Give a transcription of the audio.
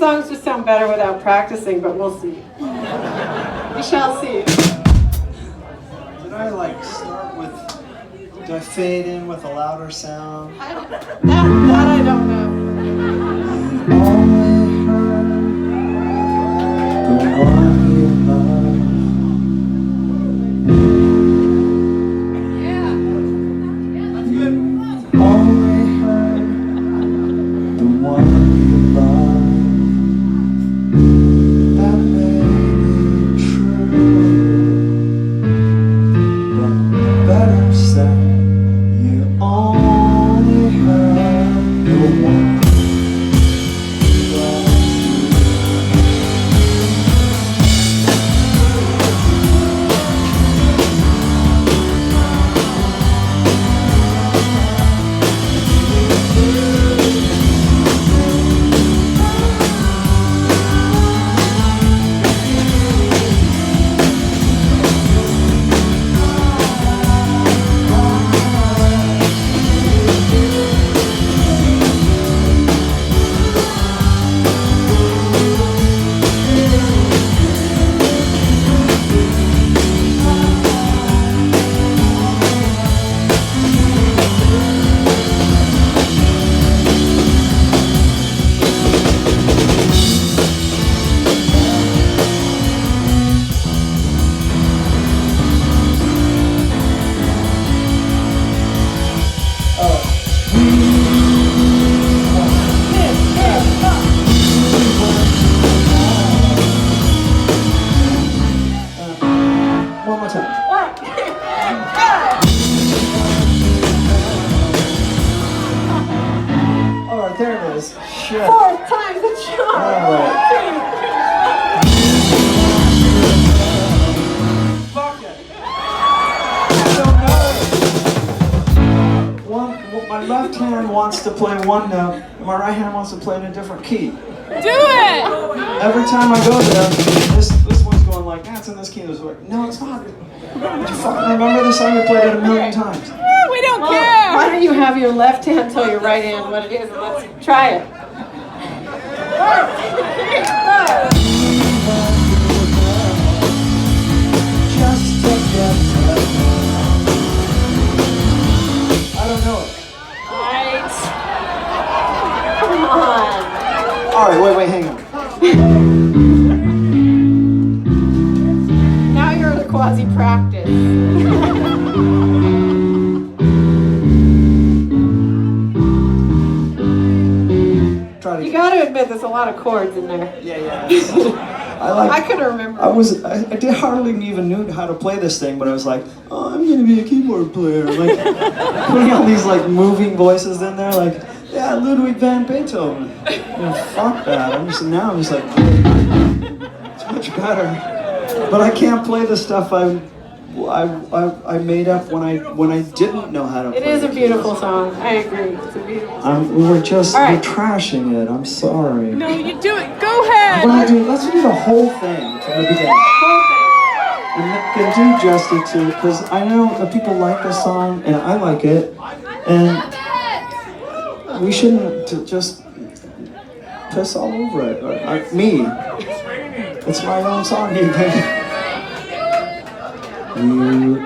songs just sound better without practicing, but we'll see. We shall see. Did I like start with, do I fade in with a louder sound? That I don't know. Only heard the one you love. Yeah. That's good. Only heard the one you love. That may be true, but better said, you only heard the one. One more time. Alright, there it is. Shit. 4 times the charm. Alright. Fuck it. I don't know. My left hand wants to play one note, and my right hand wants to play in a different key. Do it! Every time I go there, this one's going like, it's in this key. This like, no, it's not. Did you fucking remember this song? We played it a million times. We don't Well, care! why don't you have your left hand tell your right hand what it is, and let's try it. Just to get to I don't know it. Right. Come on. Alright, wait, hang on. Now you're the Quasi practice. Try to You gotta admit there's a lot of chords in there. Yeah. I couldn't remember. I did hardly even knew how to play this thing, but I was like, oh, I'm gonna be a keyboard player. Like putting all these like moving voices in there, like, yeah, Ludwig van Beethoven. Fuck that. I'm just like, it's much better. But I can't play the stuff I made up when I didn't know how to play. It is a the beautiful keys. song. I agree. It's a beautiful song. We're Alright. trashing it. I'm sorry. No, you do it. Go ahead! Let's do the whole thing from the beginning. And can do justice to it, because I know that people like this song, and I like it, and we shouldn't just piss all over it. Me. It's my own song, even. You